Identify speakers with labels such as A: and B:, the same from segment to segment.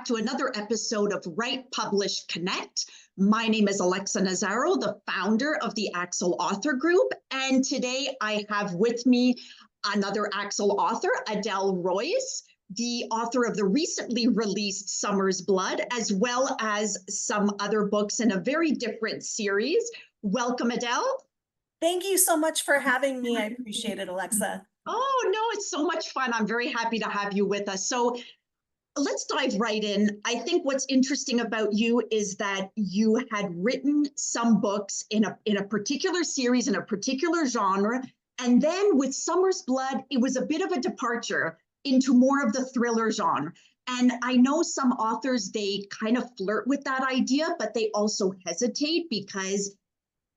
A: back to another episode of Write, Publish, Connect. My name is Alexa Nazzaro, the founder of the Aaxel Author Group. And today I have with me another Aaxel author, Adele Royce, the author of the recently released Summer's Blood, as well as some other books in a very different series. Welcome, Adele.
B: Thank you so much for having me. I appreciate it, Alexa.
A: Oh, no, it's so much fun. I'm very happy to have you with us. So let's dive right in. I think what's interesting about you is that you had written some books in a particular series, in a particular genre. And then with Summer's Blood, it was a bit of a departure into more of the thriller genre. And I know some authors, they kind of flirt with that idea, but they also hesitate because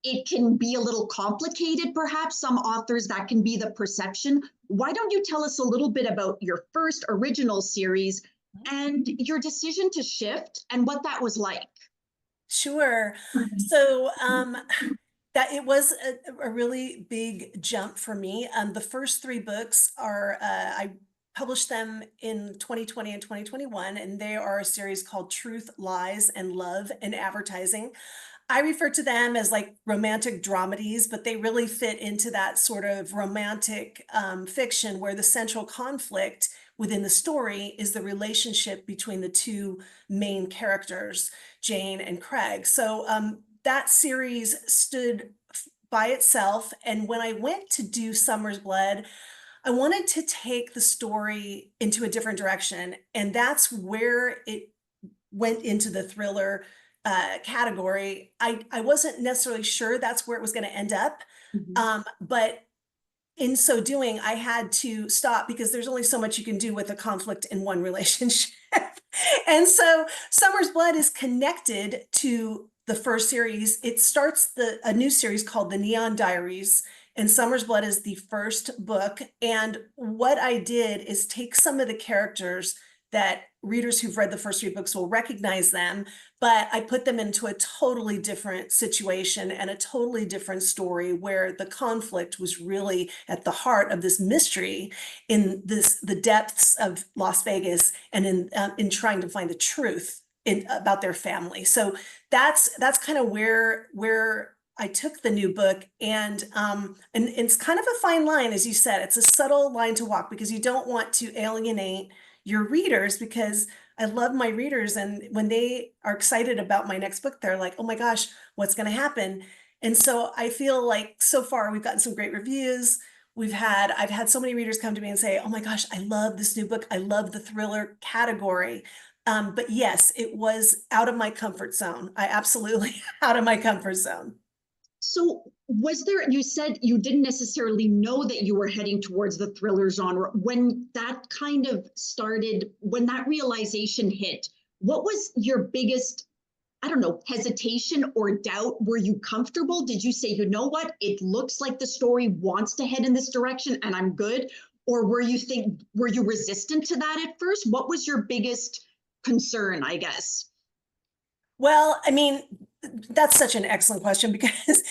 A: it can be a little complicated, perhaps. Some authors, that can be the perception. Why don't you tell us a little bit about your first original series and your decision to shift and what that was like?
B: Sure. So that it was a really big jump for me. The first three books are, I published them in 2020 and 2021, and they are a series called Truth, Lies, and Love in Advertising. I refer to them as like romantic dramedies, but they really fit into that sort of romantic fiction where the central conflict within the story is the relationship between the two main characters, Jane and Craig. So that series stood by itself. And when I went to do Summer's Blood, I wanted to take the story into a different direction. And that's where it went into the thriller category. I wasn't necessarily sure that's where it was going to end up. But in so doing, I had to stop because there's only so much you can do with a conflict in one relationship. And so Summer's Blood is connected to the first series. It starts a new series called The Neon Diaries, and Summer's Blood is the first book. And what I did is take some of the characters that readers who've read the first three books will recognize them, but I put them into a totally different situation and a totally different story where the conflict was really at the heart of this mystery in the depths of Las Vegas and in trying to find the truth about their family. So that's kind of where I took the new book, and it's kind of a fine line, as you said. It's a subtle line to walk because you don't want to alienate your readers, because I love my readers, and when they are excited about my next book, they're like, oh my gosh, what's going to happen? And so I feel like so far we've gotten some great reviews. I've had so many readers come to me and say, oh my gosh, I love this new book. I love the thriller category. But yes, it was out of my comfort zone. I absolutely out of my comfort zone.
A: So was there, you said you didn't necessarily know that you were heading towards the thriller genre. When that kind of started, when that realization hit, what was your biggest, I don't know, hesitation or doubt? Were you comfortable? Did you say, you know what, it looks like the story wants to head in this direction and I'm good? Or were you resistant to that at first? What was your biggest concern, I guess?
B: Well, I mean, that's such an excellent question, because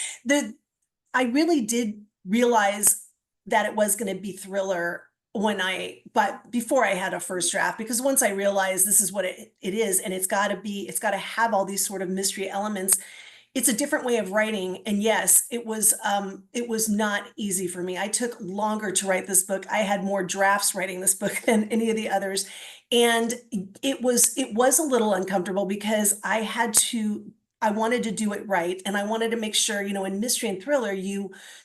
B: I really did realize that it was going to be thriller but before I had a first draft, because once I realized this is what it is, and it's got to have all these sort of mystery elements, it's a different way of writing. And yes, it was not easy for me. I took longer to write this book. I had more drafts writing this book than any of the others. And it was a little uncomfortable because I wanted to do it right. And I wanted to make sure, in mystery and thriller,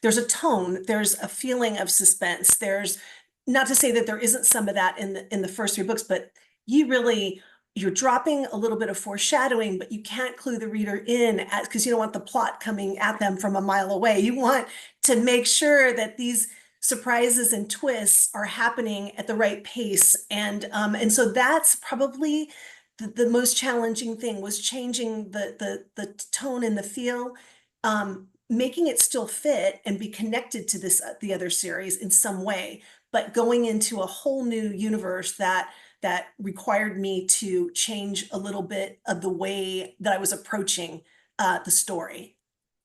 B: there's a tone, there's a feeling of suspense. There's, not to say that there isn't some of that in the first three books, but you're dropping a little bit of foreshadowing, but you can't clue the reader in because you don't want the plot coming at them from a mile away. You want to make sure that these surprises and twists are happening at the right pace. And so that's probably the most challenging thing, was changing the tone and the feel, making it still fit and be connected to the other series in some way, but going into a whole new universe that required me to change a little bit of the way that I was approaching the story.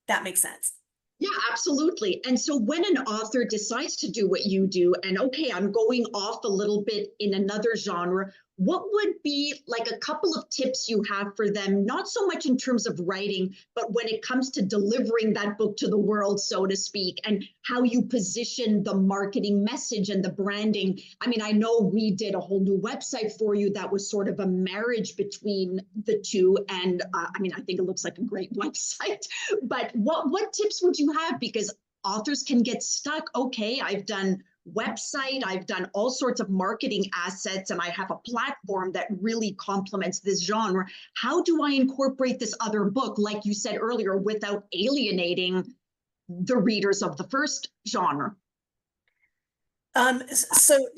B: That makes sense.
A: Yeah, absolutely. And so when an author decides to do what you do, and okay, I'm going off a little bit in another genre, what would be like a couple of tips you have for them, not so much in terms of writing, but when it comes to delivering that book to the world, so to speak, and how you position the marketing message and the branding? I mean, I know we did a whole new website for you that was sort of a marriage between the two. And I mean, I think it looks like a great website, but what tips would you have? Because authors can get stuck. Okay, I've done website, I've done all sorts of marketing assets, and I have a platform that really complements this genre. How do I incorporate this other book, like you said earlier, without alienating the readers of the first genre?
B: So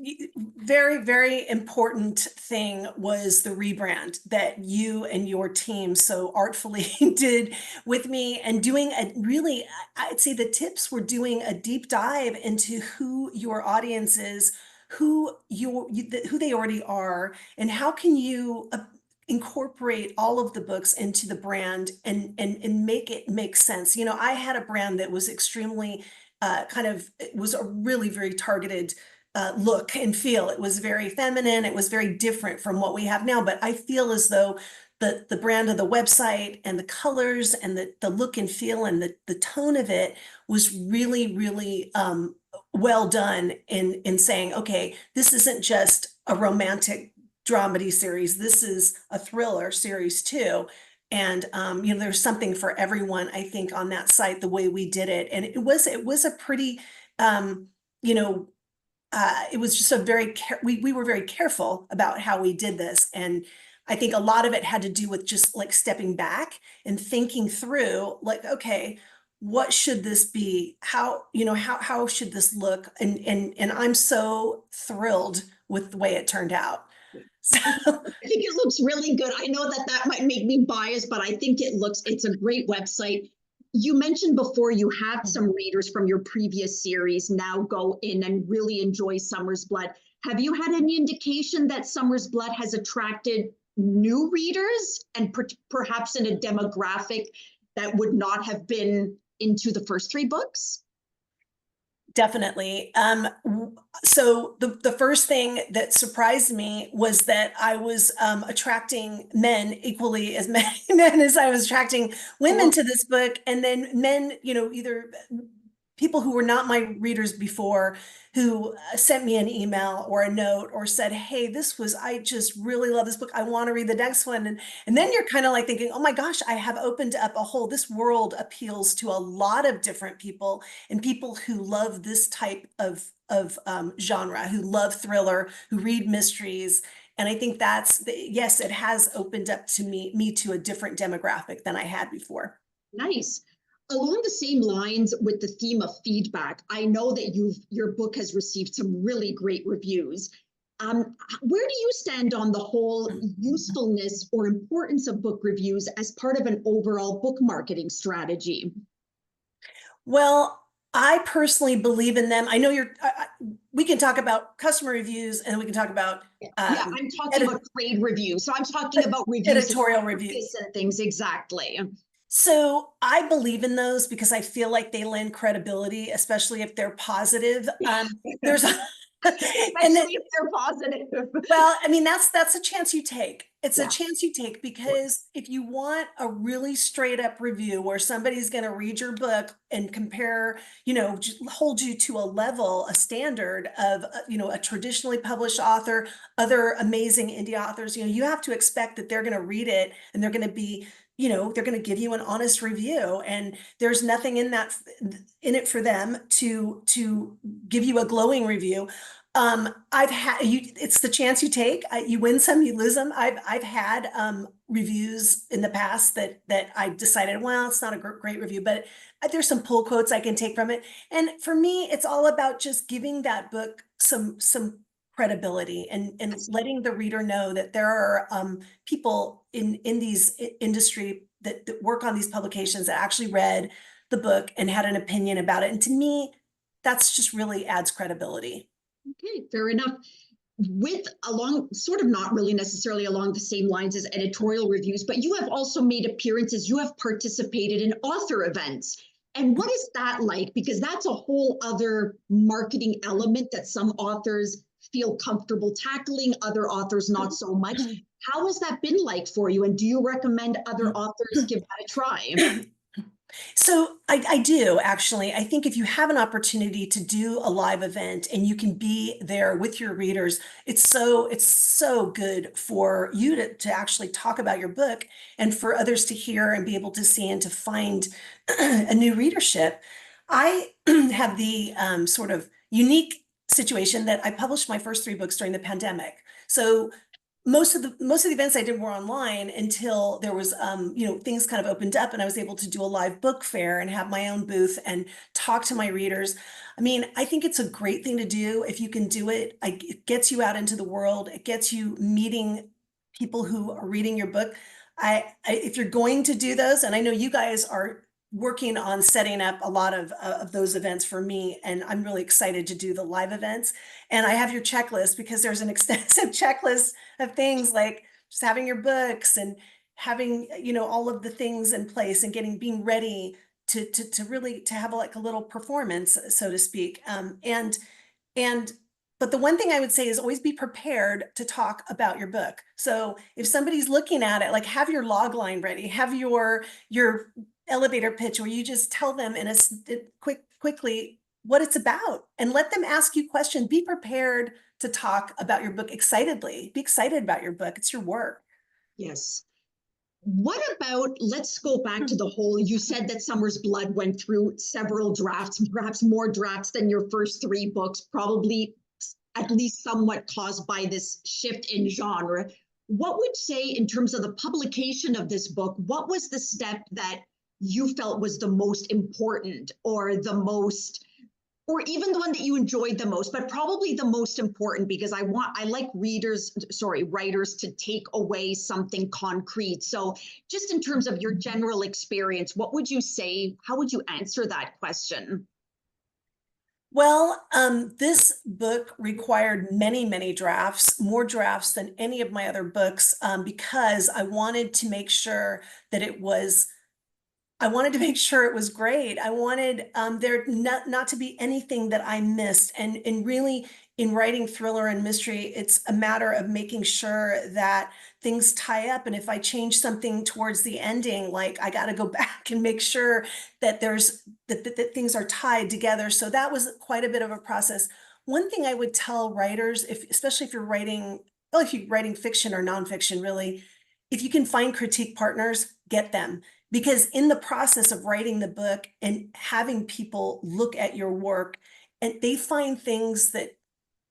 B: very, very important thing was the rebrand that you and your team so artfully did with me, and doing a really, I'd say the tips were doing a deep dive into who your audience is, who they already are, and how can you incorporate all of the books into the brand and make it make sense. You know, I had a brand that was extremely it was a really very targeted look and feel. It was very feminine. It was very different from what we have now. But I feel as though the brand of the website and the colors and the look and feel and the tone of it was really, really well done in saying, okay, this isn't just a romantic dramedy series. This is a thriller series too. And you know, there's something for everyone, I think, on that site, the way we did it. And it was a pretty, you know, it was just a very, we were very careful about how we did this. And I think a lot of it had to do with just like stepping back and thinking through, like, okay, what should this be? How, you know, how should this look? And I'm so thrilled with the way it turned out. So
A: I think it looks really good. I know that that might make me biased, but I think it's a great website. You mentioned before you have some readers from your previous series now go in and really enjoy Summer's Blood. Have you had any indication that Summer's Blood has attracted new readers, and perhaps in a demographic that would not have been into the first three books?
B: definitely. So the first thing that surprised me was that I was attracting men equally as many men as I was attracting women to this book. And then men, you know, either people who were not my readers before, who sent me an email or a note or said, hey, I just really love this book. I want to read the next one. And then you're kind of like thinking, oh my gosh, I have opened up this world appeals to a lot of different people, and people who love this type of genre, who love thriller, who read mysteries. And I think yes, it has opened up to me to a different demographic than I had before.
A: Nice. Along the same lines with the theme of feedback, I know that your book has received some really great reviews. Where do you stand on the whole usefulness or importance of book reviews as part of an overall book marketing strategy?
B: Well, I personally believe in them. I know we can talk about customer reviews, and we can talk about
A: Yeah, I'm talking about trade reviews. So I'm talking about reviews,
B: editorial reviews
A: and things. Exactly.
B: So I believe in those because I feel like they lend credibility, especially if they're positive. There's
A: Especially if they're positive.
B: Well, I mean, that's a chance you take. It's a chance you take, because if you want a really straight up review where somebody's going to read your book and compare, you know, hold you to a standard of, you know, a traditionally published author, other amazing indie authors, you know, you have to expect that they're going to read it and they're going to be, you know, they're going to give you an honest review, and there's nothing in it for them to give you a glowing review. It's the chance you take. You win some, you lose them. I've had reviews in the past that I decided, well, it's not a great review, but there's some pull quotes I can take from it. And for me, it's all about just giving that book some credibility, and letting the reader know that there are people in these industry that work on these publications that actually read the book and had an opinion about it. And to me, that's just really adds credibility.
A: Okay, fair enough. Sort of not really necessarily along the same lines as editorial reviews, but you have also made appearances, you have participated in author events. And what is that like? Because that's a whole other marketing element that some authors feel comfortable tackling, other authors not so much. How has that been like for you? And do you recommend other authors give that a try?
B: So I do actually. I think if you have an opportunity to do a live event and you can be there with your readers, it's so good for you to actually talk about your book and for others to hear and be able to see and to find a new readership. I have the sort of unique situation that I published my first three books during the pandemic. So most of the events I did were online until there was things kind of opened up and I was able to do a live book fair and have my own booth and talk to my readers. I mean, I think it's a great thing to do if you can do it. It gets you out into the world. It gets you meeting people who are reading your book. If you're going to do those, and I know you guys are working on setting up a lot of those events for me, and I'm really excited to do the live events. And I have your checklist because there's an extensive checklist of things like just having your books and having, all of the things in place and being ready to really to have like a little performance, so to speak. And but the one thing I would say is always be prepared to talk about your book. So if somebody's looking at it, like have your log line ready, have your elevator pitch where you just tell them in a quickly what it's about and let them ask you questions. Be prepared to talk about your book excitedly. Be excited about your book. It's your work.
A: Yes. What about, let's go back to the whole, you said that Summer's Blood went through several drafts, perhaps more drafts than your first three books, probably at least somewhat caused by this shift in genre. What would say in terms of the publication of this book, what was the step that you felt was the most important or the most, or even the one that you enjoyed the most, but probably the most important, because I like writers to take away something concrete. So just in terms of your general experience, what would you say, how would you answer that question?
B: Well, this book required many, many drafts, more drafts than any of my other books, because I wanted to make sure that I wanted to make sure it was great. I wanted there not to be anything that I missed. And really, in writing thriller and mystery, it's a matter of making sure that things tie up. And if I change something towards the ending, like I got to go back and make sure that that things are tied together. So that was quite a bit of a process. One thing I would tell writers, especially if you're writing, well, if you're writing fiction or nonfiction, really, if you can find critique partners, get them, because in the process of writing the book and having people look at your work and they find things that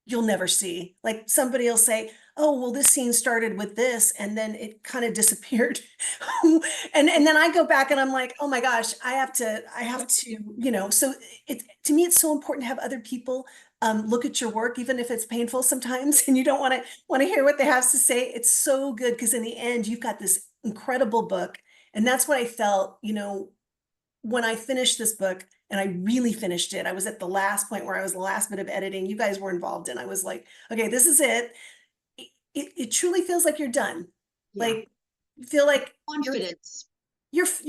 B: you'll never see. Like somebody will say, oh, well, this scene started with this and then it kind of disappeared. And then I go back and I'm like, oh my gosh, I have to, so to me, it's so important to have other people look at your work, even if it's painful sometimes, and you don't want to hear what they have to say. It's so good because in the end, you've got this incredible book. And that's what I felt, when I finished this book, and I really finished it. I was at the last point where I was the last bit of editing you guys were involved in. I was like, okay, this is it. It truly feels like you're done.
A: Yeah.
B: Like you feel like
A: Confidence.
B: you've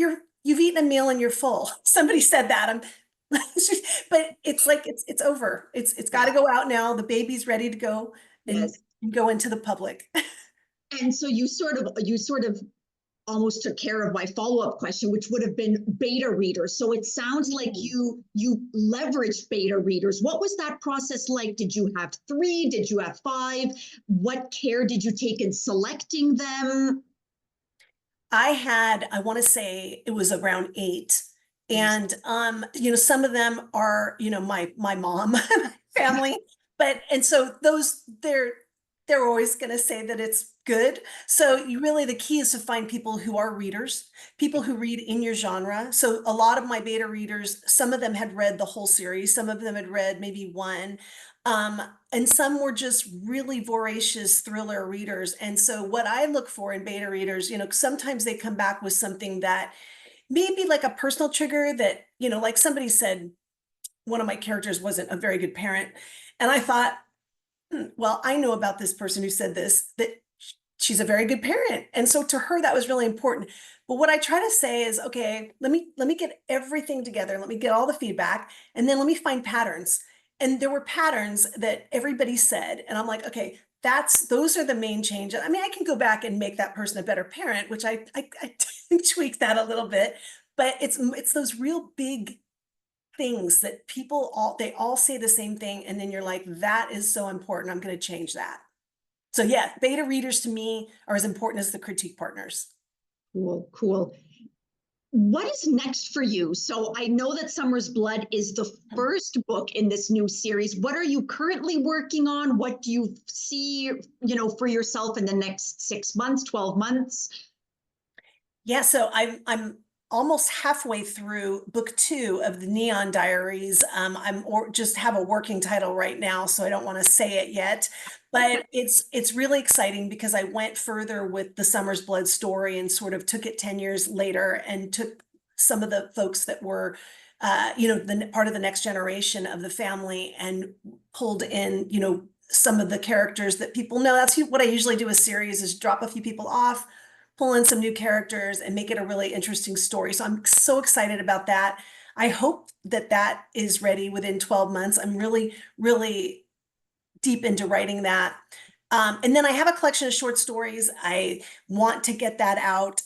B: eaten a meal and you're full. Somebody said that. But it's like it's over. It's got to go out now. The baby's ready to go and
A: Yes.
B: go into the public.
A: And so you sort of almost took care of my follow-up question, which would have been beta readers. So it sounds like you leveraged beta readers. What was that process like? Did you have three? Did you have five? What care did you take in selecting them?
B: I want to say it was around 8.
A: Yes.
B: And some of them are, my mom, my family, and so those they're always going to say that it's good. So the key is to find people who are readers, people who read in your genre. So a lot of my beta readers, some of them had read the whole series, some of them had read maybe one. And some were just really voracious thriller readers. And so what I look for in beta readers, sometimes they come back with something that maybe like a personal trigger that, like somebody said, one of my characters wasn't a very good parent. And I thought, well, I know about this person who said this, that she's a very good parent. And so to her, that was really important. But what I try to say is, okay, let me get everything together. Let me get all the feedback and then let me find patterns. and there were patterns that everybody said, and I'm like, okay, those are the main changes. I mean, I can go back and make that person a better parent, which I tweak that a little bit, but it's those real big things that they all say the same thing, and then you're like, that is so important. I'm going to change that. So yeah, beta readers to me are as important as the critique partners.
A: Cool, cool. What is next for you? So I know that Summer's Blood is the first book in this new series. What are you currently working on? What do you see, for yourself in the next 6 months, 12 months?
B: Yeah, so I'm almost halfway through book 2 of the Neon Diaries. Just have a working title right now, so I don't want to say it yet. But it's really exciting because I went further with the Summer's Blood story and sort of took it 10 years later and took some of the folks that were the part of the next generation of the family and pulled in, some of the characters that people know. That's what I usually do a series, is drop a few people off, pull in some new characters, and make it a really interesting story. So I'm so excited about that. I hope that that is ready within 12 months. I'm really, really deep into writing that. And then I have a collection of short stories. I want to get that out.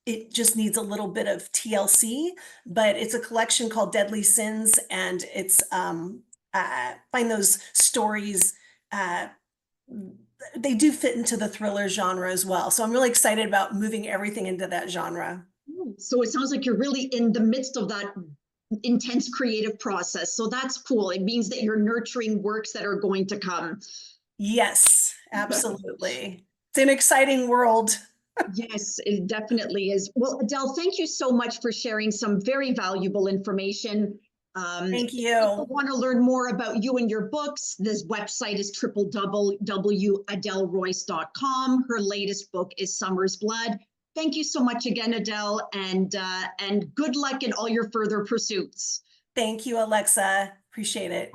B: It just needs a little bit of TLC, but it's a collection called Deadly Sins, and it's find those stories. They do fit into the thriller genre as well. So I'm really excited about moving everything into that genre.
A: So it sounds like you're really in the midst of that intense creative process. So that's cool. It means that you're nurturing works that are going to come.
B: Yes, absolutely. It's an exciting world.
A: Yes, it definitely is. Well, Adele, thank you so much for sharing some very valuable information.
B: Thank
A: If people
B: you.
A: want to learn more about you and your books, this website is www.adelroyce.com. Her latest book is Summer's Blood. Thank you so much again, Adele, and good luck in all your further pursuits.
B: Thank you, Alexa. Appreciate it.